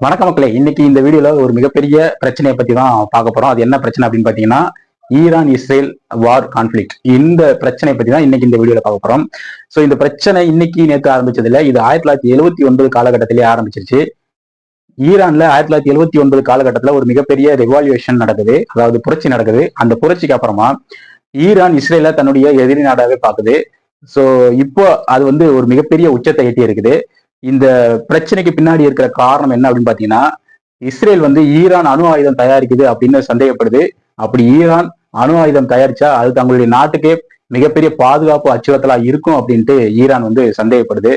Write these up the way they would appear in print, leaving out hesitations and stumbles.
வணக்க மக்களே, இன்னைக்கு இந்த வீடியோல ஒரு மிகப்பெரிய பிரச்சனையை பத்தி தான் பார்க்க போறோம். அது என்ன பிரச்சனை அப்படின்னு பாத்தீங்கன்னா, ஈரான் இஸ்ரேல் வார் கான்ஃபிளிக்ட். இந்த பிரச்சனை பத்தி தான் இன்னைக்கு இந்த வீடியோல பார்க்க போறோம். சோ இந்த பிரச்சனை இன்னைக்கு நேற்று ஆரம்பிச்சது இல்ல, இது 1979 காலகட்டத்திலேயே ஆரம்பிச்சிருச்சு. ஈரான்ல 1979 காலகட்டத்துல ஒரு மிகப்பெரிய ரெவால்யூஷன் நடக்குது, அதாவது புரட்சி நடக்குது. அந்த புரட்சிக்கு அப்புறமா ஈரான் இஸ்ரேல தன்னுடைய எதிரி நாடாவே பாக்குது. சோ இப்போ அது ஒரு மிகப்பெரிய உச்சத்தை எட்டி இருக்குது. இந்த பிரச்சனைக்கு பின்னாடி இருக்கிற காரணம் என்ன அப்படின்னு பாத்தீங்கன்னா, இஸ்ரேல் ஈரான் அணு ஆயுதம் தயாரிக்குது அப்படின்னு சந்தேகப்படுது. அப்படி ஈரான் அணு ஆயுதம் தயாரிச்சா அது தங்களுடைய நாட்டுக்கே மிகப்பெரிய பாதுகாப்பு அச்சுறுத்தலா இருக்கும் அப்படின்ட்டு ஈரான் சந்தேகப்படுது.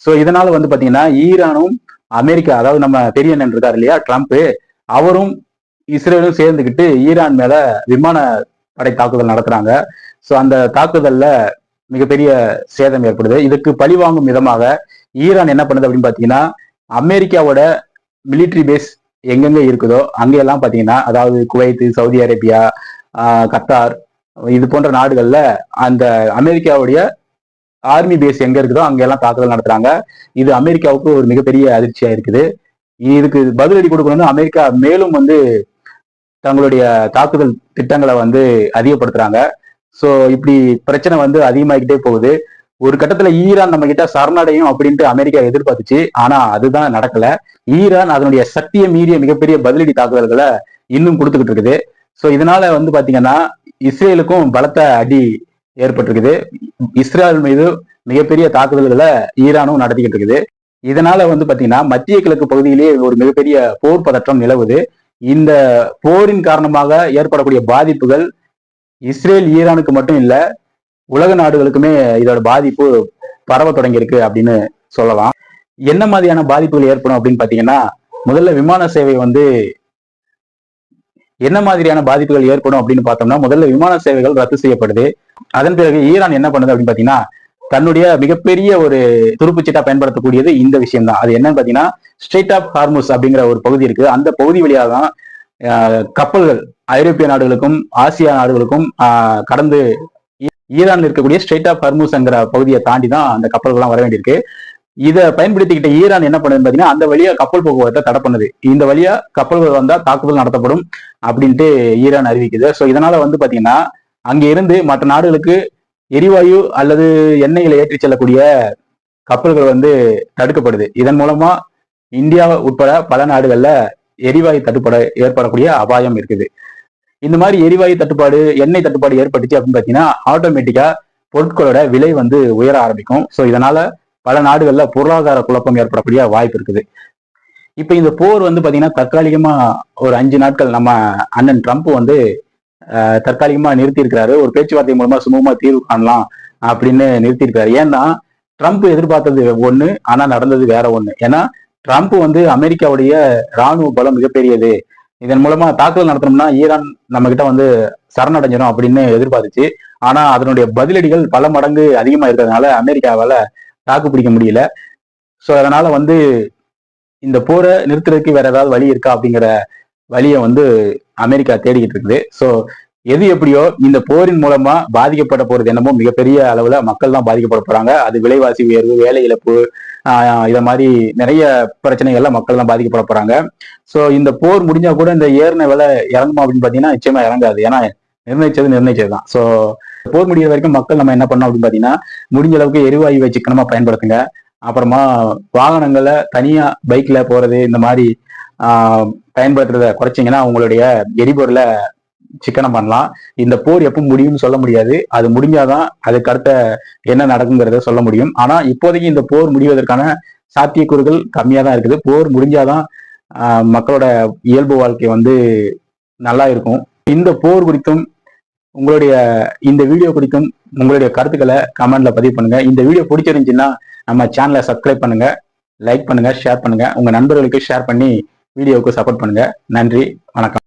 சோ இதனால பாத்தீங்கன்னா ஈரானும் அமெரிக்கா, அதாவது நம்ம பெரிய அண்ணன் இருக்காரு இல்லையா ட்ரம்ப், அவரும் இஸ்ரேலும் சேர்ந்துக்கிட்டு ஈரான் மேல விமான படை தாக்குதல் நடத்துறாங்க. சோ அந்த தாக்குதல்ல மிகப்பெரிய சேதம் ஏற்படுது. இதுக்கு பழிவாங்கும் விதமாக ஈரான் என்ன பண்ணுது அப்படின்னு பாத்தீங்கன்னா, அமெரிக்காவோட மிலிட்ரி பேஸ் எங்கெங்க இருக்குதோ அங்கெல்லாம் பாத்தீங்கன்னா, அதாவது குவைத், சவுதி அரேபியா, கத்தார், இது போன்ற நாடுகள்ல அந்த அமெரிக்காவுடைய ஆர்மி பேஸ் எங்க இருக்குதோ அங்கெல்லாம் தாக்குதல் நடத்துறாங்க. இது அமெரிக்காவுக்கு ஒரு மிகப்பெரிய அதிர்ச்சியா இருக்குது. இதுக்கு பதிலடி கொடுக்கணும்னு அமெரிக்கா மேலும் தங்களுடைய தாக்குதல் திட்டங்களை அதிகப்படுத்துறாங்க. சோ இப்படி பிரச்சனை அதிகமாகிட்டே போகுது. ஒரு கட்டத்துல ஈரான் நம்ம கிட்ட சரணடையும் அப்படின்ட்டு அமெரிக்கா எதிர்பார்த்துச்சு. ஆனா அதுதான் நடக்கல. ஈரான் அதனுடைய சக்தியை மீறிய மிகப்பெரிய பதிலடி தாக்குதல்களை இன்னும் கொடுத்துக்கிட்டு இருக்குது. சோ இதனால பாத்தீங்கன்னா இஸ்ரேலுக்கும் பலத்த அடி ஏற்பட்டிருக்குது. இஸ்ரேல் மீது மிகப்பெரிய தாக்குதல்களை ஈரானும் நடத்திக்கிட்டு இருக்குது. இதனால பாத்தீங்கன்னா மத்திய கிழக்கு பகுதியிலேயே ஒரு மிகப்பெரிய போர் பதற்றம் நிலவுது. இந்த போரின் காரணமாக ஏற்படக்கூடிய பாதிப்புகள் இஸ்ரேல் ஈரானுக்கு மட்டும் இல்ல, உலக நாடுகளுக்குமே இதோட பாதிப்பு பரவ தொடங்கியிருக்கு அப்படின்னு சொல்லலாம். என்ன மாதிரியான பாதிப்புகள் ஏற்படும் அப்படின்னு பாத்தீங்கன்னா, முதல்ல விமான சேவை என்ன மாதிரியான பாதிப்புகள் ஏற்படும் அப்படின்னு பார்த்தோம்னா, முதல்ல விமான சேவைகள் ரத்து செய்யப்படுது. அதன் பிறகு ஈரான் என்ன பண்ணுது அப்படின்னு பாத்தீங்கன்னா, தன்னுடைய மிகப்பெரிய ஒரு துருப்புச்சீட்டா பயன்படுத்தக்கூடியது இந்த விஷயம் தான். அது என்னன்னு பாத்தீங்கன்னா, ஸ்ட்ரெய்ட் ஆஃப் ஹார்முஸ் அப்படிங்கிற ஒரு பகுதி இருக்கு. அந்த பகுதி வழியாக தான் கப்பல்கள் ஐரோப்பிய நாடுகளுக்கும் ஆசியா நாடுகளுக்கும் கடந்து ஈரான்ல இருக்கக்கூடிய ஸ்ட்ரெய்ட் ஆஃப் ஹார்முஸ்ங்கிற பகுதியை தாண்டி தான் அந்த கப்பல்கள்லாம் வர வேண்டியிருக்கு. இதை பயன்படுத்திக்கிட்ட ஈரான் என்ன பண்ணுது பாத்தீங்கன்னா, அந்த வழியா கப்பல் போக்குவரத்தை தடை பண்ணுது. இந்த வழியா கப்பல்கள் வந்தா தாக்குதல் நடத்தப்படும் அப்படின்ட்டு ஈரான் அறிவிக்குது. சோ இதனால பாத்தீங்கன்னா அங்க இருந்து மற்ற நாடுகளுக்கு எரிவாயு அல்லது எண்ணெய்களை ஏற்றி செல்லக்கூடிய கப்பல்கள் தடுக்கப்படுது. இதன் மூலமா இந்தியா உட்பட பல நாடுகள்ல எரிவாயு தட்டுப்பாடு ஏற்படக்கூடிய அபாயம் இருக்குது. இந்த மாதிரி எரிவாயு தட்டுப்பாடு, எண்ணெய் தட்டுப்பாடு ஏற்பட்டுச்சு அப்படின்னு பாத்தீங்கன்னா ஆட்டோமேட்டிக்கா பொருட்களோட விலை உயர ஆரம்பிக்கும். சோ இதனால பல நாடுகள்ல பொருளாதார குழப்பம் ஏற்படக்கூடிய வாய்ப்பு இருக்குது. இப்ப இந்த போர் பாத்தீங்கன்னா தற்காலிகமா ஒரு 5 நாட்கள் நம்ம அண்ணன் ட்ரம்ப் தற்காலிகமா நிறுத்தி இருக்கிறாரு. ஒரு பேச்சுவார்த்தை மூலமா சுமூகமா தீர்வு காணலாம் அப்படின்னு நிறுத்தி இருக்காரு. ஏன்னா ட்ரம்ப் எதிர்பார்த்தது ஒண்ணு, ஆனா நடந்தது வேற ஒண்ணு. ஏன்னா ட்ரம்ப் அமெரிக்காவுடைய ராணுவ பலம் மிகப்பெரியது, இதன் மூலமா தாக்குதல் நடத்தணும்னா ஈரான் நம்ம கிட்ட சரணடைஞ்சிடும் அப்படின்னு எதிர்பார்த்துச்சு. ஆனா அதனுடைய பதிலடிகள் பல மடங்கு அதிகமா இருக்கிறதுனால அமெரிக்காவால தாக்கு பிடிக்க முடியல. சோ அதனால இந்த போரை நிறுத்துறதுக்கு வேற ஏதாவது வழி இருக்கா அப்படிங்கிற வழியை அமெரிக்கா தேடிக்கிட்டு இருக்குது. சோ எது எப்படியோ இந்த போரின் மூலமா பாதிக்கப்பட போறது என்னமோ மிகப்பெரிய அளவுல மக்கள் தான் பாதிக்கப்பட போறாங்க. அது விலைவாசி உயர்வு, வேலை இழப்பு, இத மாதிரி நிறைய பிரச்சனைகள்ல மக்கள் தான் பாதிக்கப்பட போறாங்க. சோ இந்த போர் முடிஞ்சா கூட இந்த ஏறின விலை இறங்குமா அப்படின்னு பாத்தீங்கன்னா நிச்சயமா இறங்காது. ஏன்னா நிர்ணயிச்சதுதான். சோ போர் முடிகிற வரைக்கும் மக்கள் நம்ம என்ன பண்ணோம் அப்படின்னு பாத்தீங்கன்னா, முடிஞ்ச அளவுக்கு எரிவாயுவை சிக்கனமா பயன்படுத்துங்க. அப்புறமா வாகனங்களை தனியா பைக்ல போறது இந்த மாதிரி பயன்படுத்துறத குறைச்சிங்கன்னா உங்களுடைய எரிபொருளை சிக்கனம் பண்ணலாம். இந்த போர் எப்போ முடியும்னு சொல்ல முடியாது. அது முடிஞ்சாதான் அதுக்கு அடுத்த என்ன நடக்குங்கிறத சொல்ல முடியும். ஆனா இப்போதைக்கு இந்த போர் முடிவதற்கான சாத்தியக்கூறுகள் கம்மியா தான் இருக்குது. போர் முடிஞ்சாதான் மக்களோட இயல்பு வாழ்க்கை நல்லா இருக்கும். இந்த போர் குறித்தும் உங்களுடைய இந்த வீடியோ குறித்தும் உங்களுடைய கருத்துக்களை கமெண்ட்ல பதிவு பண்ணுங்க. இந்த வீடியோ பிடிச்சிருந்துச்சுன்னா நம்ம சேனலை சப்ஸ்கிரைப் பண்ணுங்க, லைக் பண்ணுங்க, ஷேர் பண்ணுங்க. உங்க நண்பர்களுக்கு ஷேர் பண்ணி வீடியோவுக்கு சப்போர்ட் பண்ணுங்க. நன்றி, வணக்கம்.